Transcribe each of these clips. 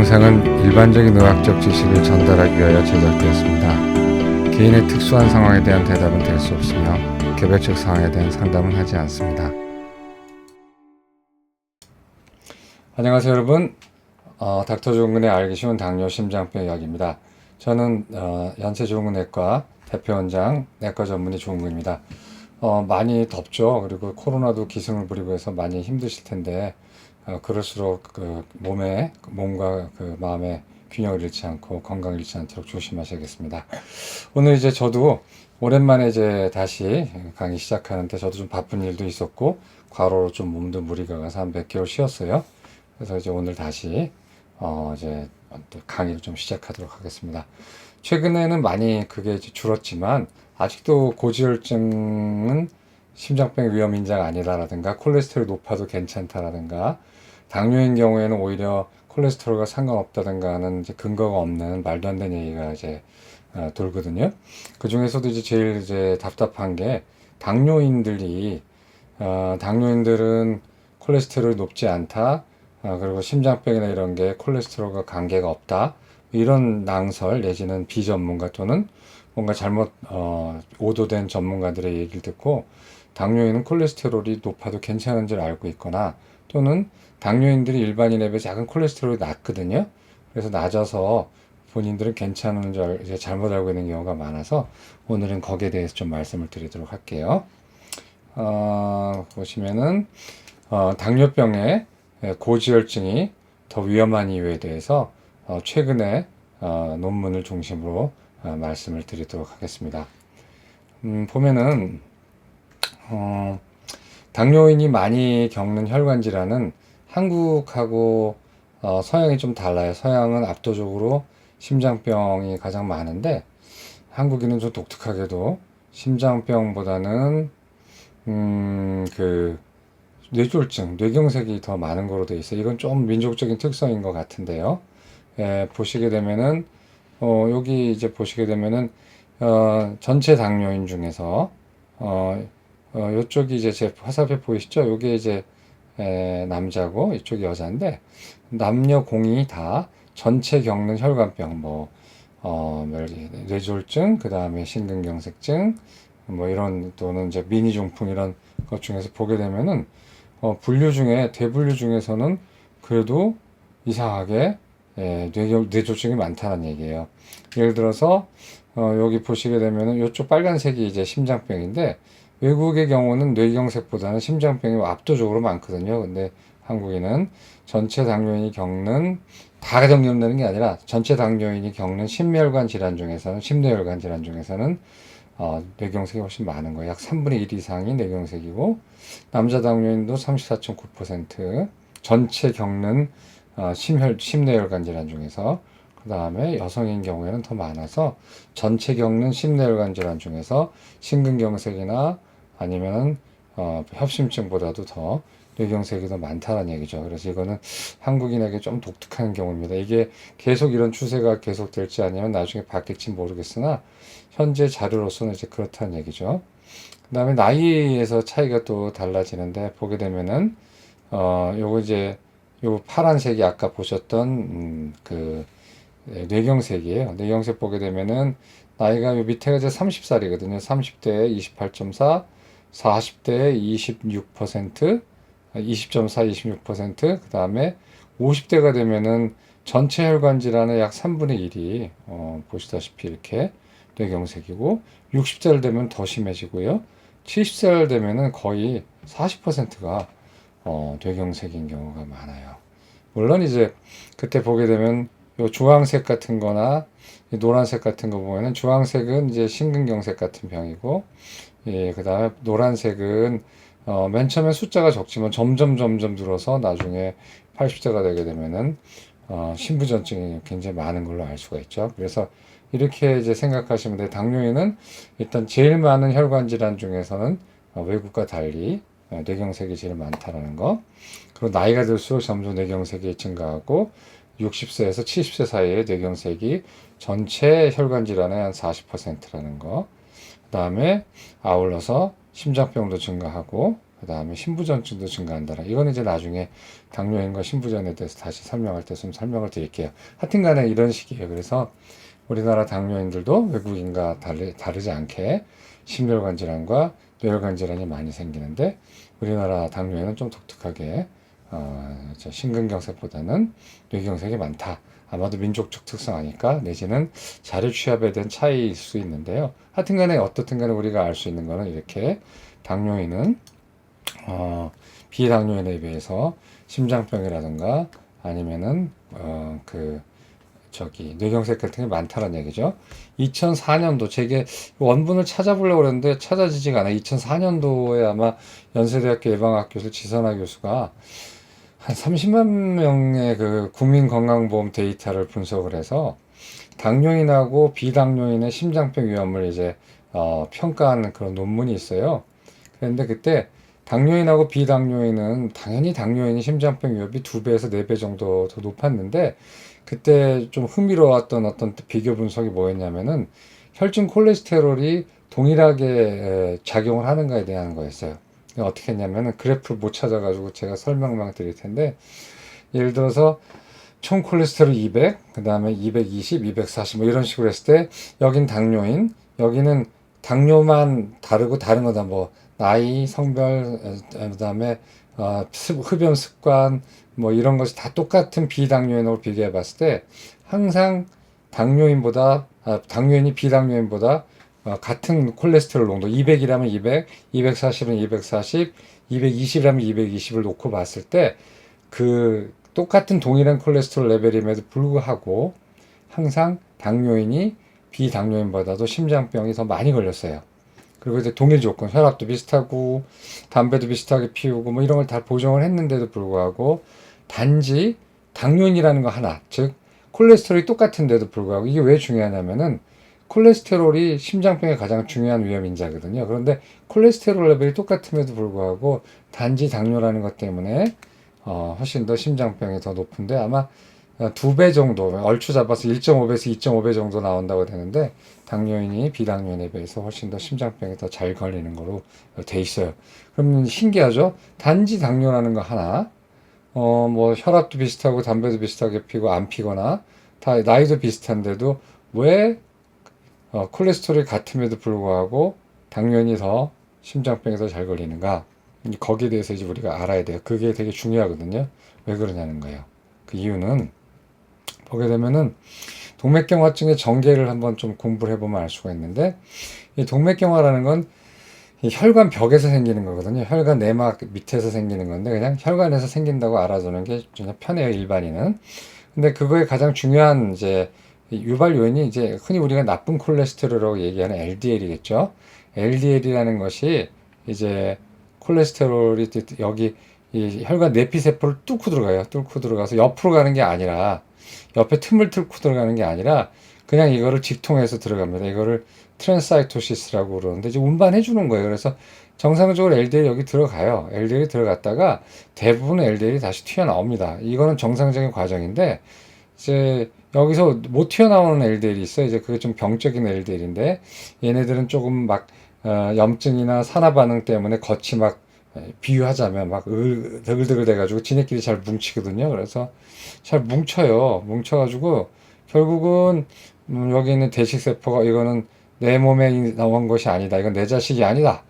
영상은 일반적인 의학적 지식을 전달하기 위하여 제작되었습니다. 개인의 특수한 상황에 대한 대답은 될 수 없으며 개별적 상황에 대한 상담은 하지 않습니다. 안녕하세요 여러분. 닥터 조은근의 알기 쉬운 당뇨 심장병 이야기입니다. 저는 연세조은근내과 대표원장 내과 전문의 조은근입니다. 많이 덥죠. 그리고 코로나도 기승을 부리고 해서 많이 힘드실 텐데 그럴수록 몸과 마음의 균형을 잃지 않고 건강을 잃지 않도록 조심하셔야겠습니다. 오늘 이제 저도 오랜만에 이제 다시 강의 시작하는데 저도 좀 바쁜 일도 있었고 과로로 좀 몸도 무리가 가서 한 몇 개월 쉬었어요. 그래서 이제 오늘 다시 이제 또 강의를 좀 시작하도록 하겠습니다. 최근에는 많이 그게 이제 줄었지만 아직도 고지혈증은 심장병 위험 인자가 아니다라든가 콜레스테롤이 높아도 괜찮다라든가 당뇨인 경우에는 오히려 콜레스테롤과 상관없다든가 하는 이제 근거가 없는 말도 안 되는 얘기가 이제 돌거든요. 그 중에서도 이제 제일 이제 답답한 게 당뇨인들은 콜레스테롤이 높지 않다. 그리고 심장병이나 이런 게 콜레스테롤과 관계가 없다. 이런 낭설 내지는 비전문가 또는 뭔가 잘못 오도된 전문가들의 얘기를 듣고 당뇨인은 콜레스테롤이 높아도 괜찮은 줄 알고 있거나 또는 당뇨인들이 일반인에 비해 작은 콜레스테롤이 낮거든요. 그래서 낮아서 본인들은 괜찮은 줄 이제 잘못 알고 있는 경우가 많아서 오늘은 거기에 대해서 좀 말씀을 드리도록 할게요. 보시면은 당뇨병의 고지혈증이 더 위험한 이유에 대해서 최근에 논문을 중심으로 말씀을 드리도록 하겠습니다. 보면은 당뇨인이 많이 겪는 혈관 질환은 한국하고 서양이 좀 달라요. 서양은 압도적으로 심장병이 가장 많은데 한국인은 좀 독특하게도 심장병보다는 뇌졸중, 뇌경색이 더 많은 거로 돼 있어요. 이건 좀 민족적인 특성인 것 같은데요. 보시게 되면은 여기 이제 보시게 되면은 전체 당뇨인 중에서 이쪽이 이제 제 화살표 보이시죠? 요게 이제 남자고 이쪽이 여자인데 남녀 공이 다 전체 겪는 혈관병 뇌졸중, 그 다음에 심근경색증 이런 또는 이제 미니중풍 이런 것 중에서 보게 되면은 대분류 중에서는 그래도 이상하게 뇌졸중이 많다는 얘기예요. 예를 들어서 여기 보시게 되면은 이쪽 빨간색이 이제 심장병인데 외국의 경우는 뇌경색보다는 심장병이 압도적으로 많거든요. 근데 한국인은 전체 당뇨인이 겪는 다 정리된다는 게 아니라 전체 당뇨인이 겪는 심혈관 질환 중에서는 심뇌혈관 질환 중에서는 뇌경색이 훨씬 많은 거예요. 약 3분의 1 이상이 뇌경색이고 남자 당뇨인도 34.9% 전체 겪는 심뇌혈관 질환 중에서 그 다음에 여성인 경우에는 더 많아서 전체 겪는 심뇌혈관 질환 중에서 심근경색이나 아니면 협심증보다도 더 뇌경색이 더 많다는 얘기죠. 그래서 이거는 한국인에게 좀 독특한 경우입니다. 이게 계속 이런 추세가 계속될지 아니면 나중에 바뀔지 모르겠으나 현재 자료로서는 이제 그렇다는 얘기죠. 그 다음에 나이에서 차이가 또 달라지는데 보게 되면은 요거 이제 요 파란색이 아까 보셨던 뇌경색이에요. 뇌경색 보게 되면은 나이가 요 밑에가 이제 30살이거든요. 30대에 28.4, 40대에 26%, 20.4, 26%, 그 다음에 50대가 되면은 전체 혈관 질환의 약 3분의 1이 보시다시피 이렇게 뇌경색이고 60살 되면 더 심해지고요. 70살 되면은 거의 40%가 뇌경색인 경우가 많아요. 물론 이제 그때 보게 되면 요 주황색 같은 거나 노란색 같은 거 보면은 주황색은 이제 심근경색 같은 병이고 그 다음에 노란색은 맨 처음에 숫자가 적지만 점점 늘어서 나중에 80대가 되게 되면은 심부전증이 굉장히 많은 걸로 알 수가 있죠. 그래서 이렇게 이제 생각하시면 돼요. 당뇨인은 일단 제일 많은 혈관 질환 중에서는 외국과 달리 뇌경색이 제일 많다라는 거. 그리고 나이가 들수록 점점 뇌경색이 증가하고 60세에서 70세 사이에 뇌경색이 전체 혈관 질환의 한 40%라는 거. 그 다음에 아울러서 심장병도 증가하고 그 다음에 신부전증도 증가한다. 이거는 이제 나중에 당뇨인과 신부전에 대해서 다시 설명할 때 좀 설명을 드릴게요. 하여튼간에 이런 식이에요. 그래서 우리나라 당뇨인들도 외국인과 다르지 않게 심혈관 질환과 뇌혈관 질환이 많이 생기는데 우리나라 당뇨인은 좀 독특하게 심근경색보다는 뇌경색이 많다. 아마도 민족적 특성 아닐까 내지는 자료 취합에 대한 차이일 수 있는데요. 하여튼간에 어떻든 간에 우리가 알 수 있는 거는 이렇게 당뇨인은 비당뇨인에 비해서 심장병이라든가 아니면은 뇌경색 같은 게 많다는 얘기죠. 2004년도 제게 원문을 찾아보려고 그랬는데 찾아지지가 않아요. 2004년도에 아마 연세대학교 예방학 교수 지선아 교수가 한 30만 명의 그 국민건강보험 데이터를 분석을 해서 당뇨인하고 비당뇨인의 심장병 위험을 이제 평가하는 그런 논문이 있어요. 그런데 그때 당뇨인하고 비당뇨인은 당연히 당뇨인이 심장병 위험이 2배에서 4배 정도 더 높았는데 그때 좀 흥미로웠던 어떤 비교 분석이 뭐였냐면은 혈중 콜레스테롤이 동일하게 작용을 하는가에 대한 거였어요. 어떻게 했냐면은 그래프를 못 찾아가지고 제가 설명만 드릴 텐데 예를 들어서 총 콜레스테롤 200, 그 다음에 220, 240 뭐 이런 식으로 했을 때 여긴 당뇨인, 여기는 당뇨만 다르고 다른 거다 뭐 나이, 성별, 그 다음에 흡연 습관 뭐 이런 것이 다 똑같은 비당뇨인으로 비교해 봤을 때 항상 당뇨인이 비당뇨인보다 같은 콜레스테롤 농도 200이라면 200, 240은 240, 220이라면 220을 놓고 봤을 때 그 똑같은 동일한 콜레스테롤 레벨임에도 불구하고 항상 당뇨인이 비당뇨인보다도 심장병이 더 많이 걸렸어요. 그리고 이제 동일 조건, 혈압도 비슷하고 담배도 비슷하게 피우고 뭐 이런 걸 다 보정을 했는데도 불구하고 단지 당뇨인이라는 거 하나, 즉 콜레스테롤이 똑같은데도 불구하고 이게 왜 중요하냐면은 콜레스테롤이 심장병의 가장 중요한 위험 인자거든요. 그런데 콜레스테롤 레벨이 똑같음에도 불구하고 단지 당뇨라는 것 때문에 훨씬 더 심장병이 더 높은데 아마 2배 정도, 얼추 잡아서 1.5배에서 2.5배 정도 나온다고 되는데 당뇨인이 비당뇨인에 비해서 훨씬 더 심장병이 더 잘 걸리는 거로 돼 있어요. 그러면 신기하죠? 단지 당뇨라는 거 하나, 뭐 혈압도 비슷하고 담배도 비슷하게 피고 안 피거나 다 나이도 비슷한데도 왜 콜레스테롤이 같음에도 불구하고 당뇨인이 더 심장병에 더 잘 걸리는가? 거기에 대해서 이제 우리가 알아야 돼요. 그게 되게 중요하거든요. 왜 그러냐는 거예요. 그 이유는 보게 되면은 동맥경화증의 전개를 한번 좀 공부를 해보면 알 수가 있는데 이 동맥경화라는 건 이 혈관 벽에서 생기는 거거든요. 혈관 내막 밑에서 생기는 건데 그냥 혈관에서 생긴다고 알아두는 게 그냥 편해요, 일반인은. 근데 그거의 가장 중요한 이제 유발 요인이 이제 흔히 우리가 나쁜 콜레스테롤이라고 얘기하는 LDL이겠죠. LDL이라는 것이 이제 콜레스테롤이 여기 이 혈관 내피세포를 뚫고 들어가요. 뚫고 들어가서 옆으로 가는 게 아니라 옆에 틈을 뚫고 들어가는 게 아니라 그냥 이거를 직통해서 들어갑니다. 이거를 트랜사이토시스라고 그러는데 이제 운반해 주는 거예요. 그래서 정상적으로 LDL 여기 들어가요. LDL이 들어갔다가 대부분 LDL이 다시 튀어나옵니다. 이거는 정상적인 과정인데 이제 여기서 못 튀어나오는 LDL이 있어요. 이제 그게 좀 병적인 LDL인데 얘네들은 조금 막 염증이나 산화 반응 때문에 겉이 막 비유하자면 막 드글드글 돼가지고 지네끼리 잘 뭉치거든요. 그래서 잘 뭉쳐요. 뭉쳐가지고 결국은 여기 있는 대식세포가 이거는 내 몸에 나온 것이 아니다. 이건 내 자식이 아니다.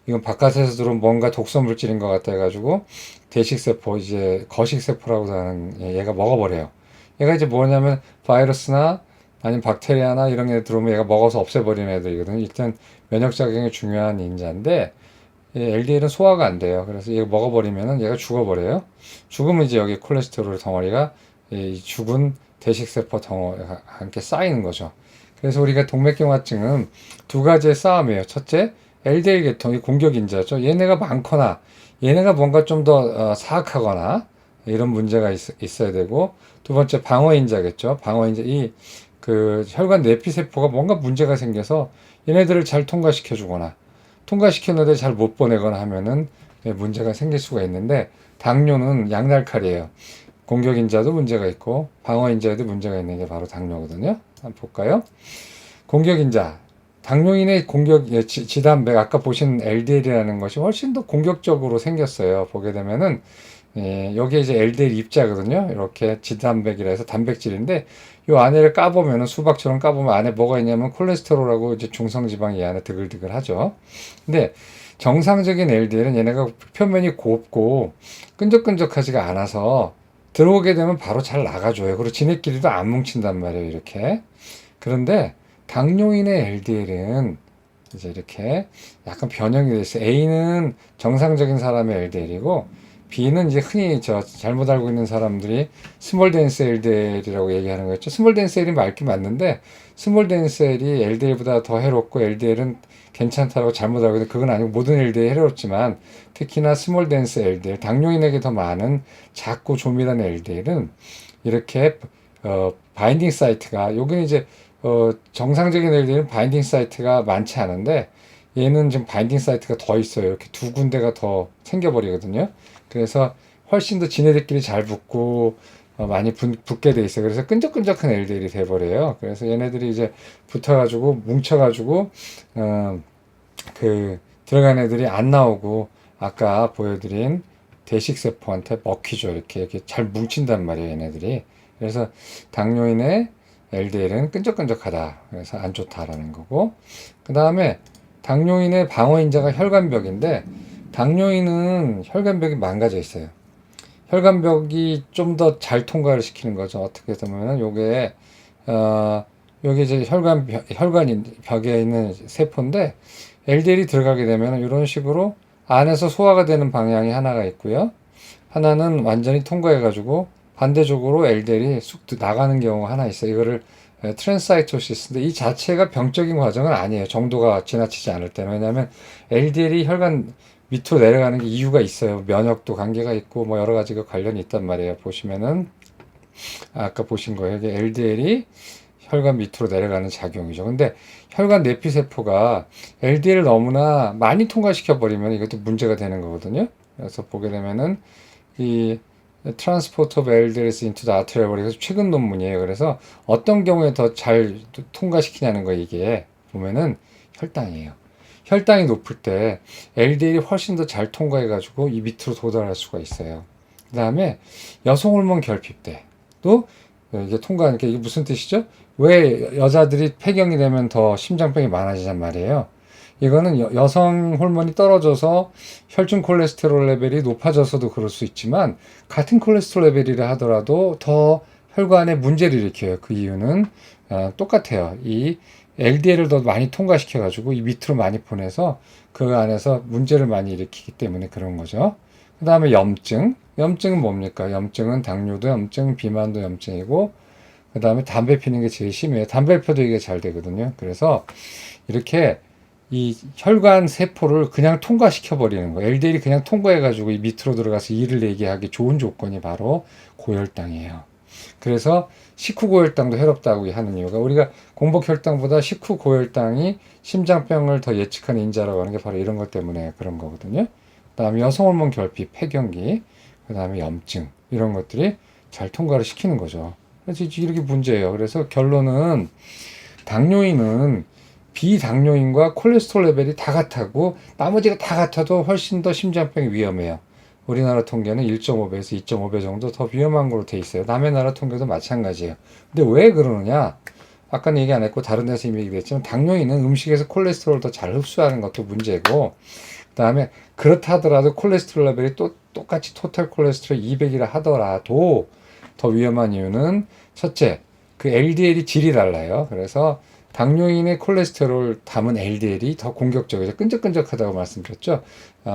이건 바깥에서 들어온 뭔가 독성 물질인 것 같아 가지고 대식세포 이제 거식세포라고 하는 얘가 먹어버려요. 얘가 이제 뭐냐면 바이러스나 아니면 박테리아나 이런 게 들어오면 얘가 먹어서 없애버리는 애들이거든요. 일단 면역작용이 중요한 인자인데 LDL은 소화가 안 돼요. 그래서 얘가 먹어버리면은 얘가 죽어버려요. 죽으면 이제 여기 콜레스테롤 덩어리가 이 죽은 대식세포 덩어리가 함께 쌓이는 거죠. 그래서 우리가 동맥경화증은 두 가지의 싸움이에요. 첫째, LDL 계통이 공격인자죠. 얘네가 많거나 얘네가 뭔가 좀 더 사악하거나 이런 문제가 있어야 되고 두 번째 방어인자겠죠. 방어인자 이 그 혈관 내피세포가 뭔가 문제가 생겨서 얘네들을 잘 통과시켜 주거나 통과시켰는데 잘 못 보내거나 하면은 문제가 생길 수가 있는데 당뇨는 양날칼이에요. 공격인자도 문제가 있고 방어인자에도 문제가 있는 게 바로 당뇨거든요. 한번 볼까요? 공격인자 당뇨인의 공격, 지단백, 아까 보신 LDL이라는 것이 훨씬 더 공격적으로 생겼어요. 보게 되면은, 여기에 이제 LDL 입자거든요. 이렇게 지단백이라 해서 단백질인데, 요 안에를 까보면은, 수박처럼 까보면 안에 뭐가 있냐면 콜레스테롤하고 이제 중성지방이 이 안에 드글드글 하죠. 근데 정상적인 LDL은 얘네가 표면이 곱고 끈적끈적하지가 않아서 들어오게 되면 바로 잘 나가줘요. 그리고 지네끼리도 안 뭉친단 말이에요. 이렇게. 그런데 당뇨인의 LDL은 이제 이렇게 약간 변형이 돼 있어요. A는 정상적인 사람의 LDL이고 B는 이제 흔히 잘못 알고 있는 사람들이 스몰 덴스 LDL이라고 얘기하는 거였죠. 스몰 덴스 L이 맞긴 맞는데 스몰 덴스 L이 LDL보다 더 해롭고 LDL은 괜찮다고 잘못 알고 있는데 그건 아니고 모든 LDL이 해롭지만 특히나 스몰 덴스 LDL, 당뇨인에게 더 많은 작고 조밀한 LDL은 이렇게 바인딩 사이트가 여기는 이제 정상적인 LDL은 바인딩 사이트가 많지 않은데 얘는 지금 바인딩 사이트가 더 있어요. 이렇게 두 군데가 더 생겨버리거든요. 그래서 훨씬 더 지네들끼리 잘 붙고 많이 붙게 돼 있어요. 그래서 끈적끈적한 LDL이 돼버려요. 그래서 얘네들이 이제 붙어가지고 뭉쳐가지고 들어간 애들이 안 나오고 아까 보여드린 대식세포한테 먹히죠. 이렇게 잘 뭉친단 말이에요. 얘네들이. 그래서 당뇨인의 LDL은 끈적끈적하다. 그래서 안 좋다라는 거고. 그 다음에 당뇨인의 방어인자가 혈관벽인데 당뇨인은 혈관벽이 망가져 있어요. 혈관벽이 좀 더 잘 통과를 시키는 거죠. 어떻게 보면은 요게 여기 이제 혈관인 벽에 있는 세포인데 LDL이 들어가게 되면 이런 식으로 안에서 소화가 되는 방향이 하나가 있고요. 하나는 완전히 통과해가지고 반대쪽으로 LDL이 쑥 나가는 경우가 하나 있어요. 이거를 트랜사이토시스인데 이 자체가 병적인 과정은 아니에요. 정도가 지나치지 않을 때는. 왜냐하면 LDL이 혈관 밑으로 내려가는 게 이유가 있어요. 면역도 관계가 있고 뭐 여러 가지가 관련이 있단 말이에요. 보시면은 아까 보신 거예요. 이게 LDL이 혈관 밑으로 내려가는 작용이죠. 근데 혈관 내피세포가 LDL을 너무나 많이 통과시켜 버리면 이것도 문제가 되는 거거든요. 그래서 보게 되면은 이 Transport of LDLs into the arterial 그래서 최근 논문이에요. 그래서 어떤 경우에 더 잘 통과시키냐는 거 이게 보면은 혈당이에요. 혈당이 높을 때 LDL이 훨씬 더 잘 통과해가지고 이 밑으로 도달할 수가 있어요. 그 다음에 여성 호르몬 결핍 때도 이게 통과하니까 이게 무슨 뜻이죠? 왜 여자들이 폐경이 되면 더 심장병이 많아지단 말이에요. 이거는 여성 호르몬이 떨어져서 혈중 콜레스테롤 레벨이 높아져서도 그럴 수 있지만 같은 콜레스테롤 레벨이라 하더라도 더 혈관에 문제를 일으켜요. 그 이유는 똑같아요. 이 LDL을 더 많이 통과시켜 가지고 이 밑으로 많이 보내서 그 안에서 문제를 많이 일으키기 때문에 그런 거죠. 그 다음에 염증. 염증은 뭡니까? 염증은 당뇨도 염증, 비만도 염증이고 그 다음에 담배 피는 게 제일 심해요. 담배 피워도 이게 잘 되거든요. 그래서 이렇게 이 혈관 세포를 그냥 통과시켜 버리는 거예요. LDL이 그냥 통과해 가지고 이 밑으로 들어가서 일을 내게 하기 좋은 조건이 바로 고혈당이에요. 그래서 식후 고혈당도 해롭다고 하는 이유가 우리가 공복 혈당보다 식후 고혈당이 심장병을 더 예측하는 인자라고 하는 게 바로 이런 것 때문에 그런 거거든요. 그다음에 여성 호르몬 결핍, 폐경기, 그다음에 염증 이런 것들이 잘 통과를 시키는 거죠. 그래서 이렇게 문제예요. 그래서 결론은 당뇨인은 비당뇨인과 콜레스테롤 레벨이 다 같고 나머지가 다 같아도 훨씬 더 심장병이 위험해요. 우리나라 통계는 1.5배에서 2.5배 정도 더 위험한 걸로 돼 있어요. 남의 나라 통계도 마찬가지예요. 근데 왜 그러느냐? 아까는 얘기 안 했고 다른 데서 이미 얘기했지만 당뇨인은 음식에서 콜레스테롤을 더 잘 흡수하는 것도 문제고 그다음에 그렇다 하더라도 콜레스테롤 레벨이 또 똑같이 토탈 콜레스테롤 200이라 하더라도 더 위험한 이유는 첫째, 그 LDL이 질이 달라요. 그래서 당뇨인의 콜레스테롤 담은 LDL이 더 공격적이죠. 끈적끈적하다고 말씀드렸죠.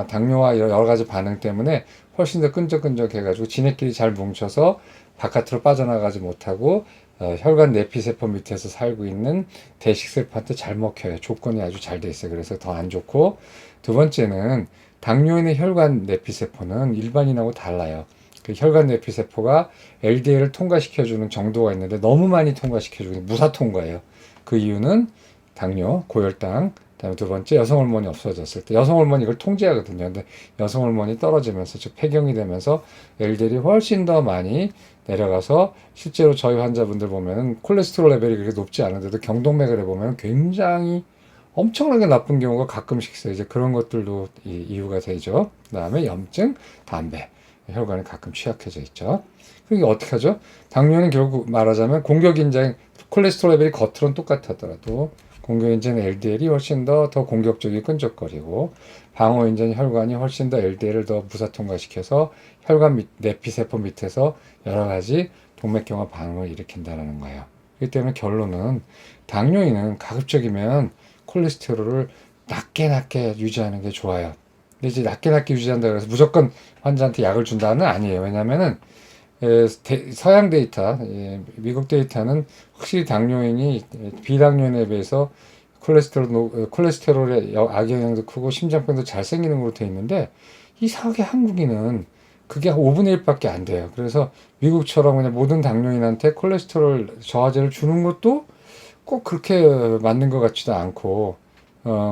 당뇨와 여러 가지 반응 때문에 훨씬 더 끈적끈적해가지고 지네끼리 잘 뭉쳐서 바깥으로 빠져나가지 못하고 혈관 내피세포 밑에서 살고 있는 대식세포한테 잘 먹혀요. 조건이 아주 잘 돼 있어요. 그래서 더 안 좋고 두 번째는 당뇨인의 혈관 내피세포는 일반인하고 달라요. 그 혈관 내피세포가 LDL을 통과시켜주는 정도가 있는데 너무 많이 통과시켜주고 무사 통과예요. 그 이유는 당뇨, 고혈당, 그다음에 두 번째 여성 호르몬이 없어졌을 때 여성 호르몬이 이걸 통제하거든요. 근데 여성 호르몬이 떨어지면서 즉 폐경이 되면서 LDL이 훨씬 더 많이 내려가서 실제로 저희 환자분들 보면은 콜레스테롤 레벨이 그렇게 높지 않은데도 경동맥을 해보면 굉장히 엄청나게 나쁜 경우가 가끔씩 있어요. 이제 그런 것들도 이유가 되죠. 그 다음에 염증, 담배. 혈관이 가끔 취약해져 있죠. 그게 어떻게 하죠? 당뇨는 결국 말하자면 공격인자인 콜레스테롤 레벨이 겉으로는 똑같았더라도 공격인자는 LDL이 훨씬 더 공격적이고 끈적거리고 방어인자인 혈관이 훨씬 더 LDL을 더 무사통과시켜서 혈관 내피세포 밑에서 여러 가지 동맥경화 반응을 일으킨다는 거예요. 그렇기 때문에 결론은 당뇨인은 가급적이면 콜레스테롤을 낮게 유지하는 게 좋아요. 근데 이제 낮게 유지한다 그래서 무조건 환자한테 약을 준다는 아니에요. 왜냐면은 서양 데이터, 미국 데이터는 확실히 당뇨인이 비당뇨인에 비해서 콜레스테롤의 악영향도 크고 심장병도 잘 생기는 걸로 되어 있는데 이상하게 한국인은 그게 5분의 1밖에 안 돼요. 그래서 미국처럼 그냥 모든 당뇨인한테 콜레스테롤 저하제를 주는 것도 꼭 그렇게 맞는 것 같지도 않고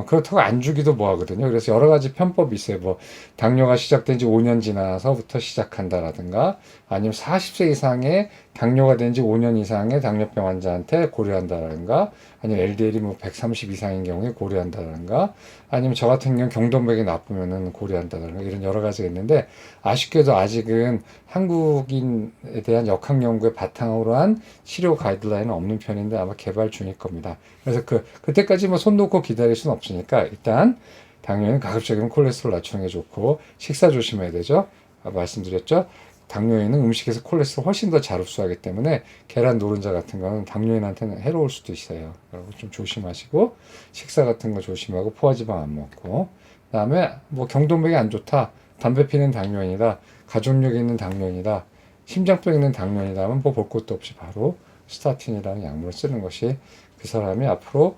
그렇다고 안 주기도 뭐하거든요. 그래서 여러 가지 편법이 있어요. 뭐 당뇨가 시작된 지 5년 지나서부터 시작한다라든가 아니면 40세 이상의 당뇨가 된 지 5년 이상의 당뇨병 환자한테 고려한다라든가 아니면 LDL이 뭐 130 이상인 경우에 고려한다라든가 아니면 저 같은 경우 경동맥이 나쁘면은 고려한다라든가 이런 여러 가지가 있는데 아쉽게도 아직은 한국인에 대한 역학 연구의 바탕으로 한 치료 가이드라인은 없는 편인데 아마 개발 중일 겁니다. 그래서 그때까지 뭐 손 놓고 기다릴 수는 없으니까 일단 당뇨는 가급적이면 콜레스테롤 낮추는 게 좋고 식사 조심해야 되죠. 말씀드렸죠. 당뇨인은 음식에서 콜레스테롤 훨씬 더 잘 흡수하기 때문에 계란 노른자 같은 거는 당뇨인한테는 해로울 수도 있어요. 그리고 좀 조심하시고 식사 같은 거 조심하고 포화지방 안 먹고 그다음에 뭐 경동맥이 안 좋다. 담배 피는 당뇨인이다. 가족력이 있는 당뇨인이다. 심장병 있는 당뇨인이다 하면 뭐 볼 것도 없이 바로 스타틴이라는 약물을 쓰는 것이 그 사람이 앞으로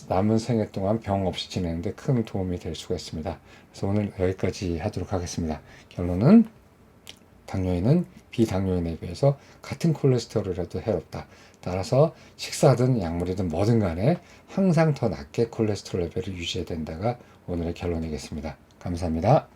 남은 생애 동안 병 없이 지내는데 큰 도움이 될 수가 있습니다. 그래서 오늘 여기까지 하도록 하겠습니다. 결론은 당뇨인은 비당뇨인에 비해서 같은 콜레스테롤이라도 해롭다. 따라서 식사든 약물이든 뭐든 간에 항상 더 낮게 콜레스테롤 레벨을 유지해야 된다가 오늘의 결론이겠습니다. 감사합니다.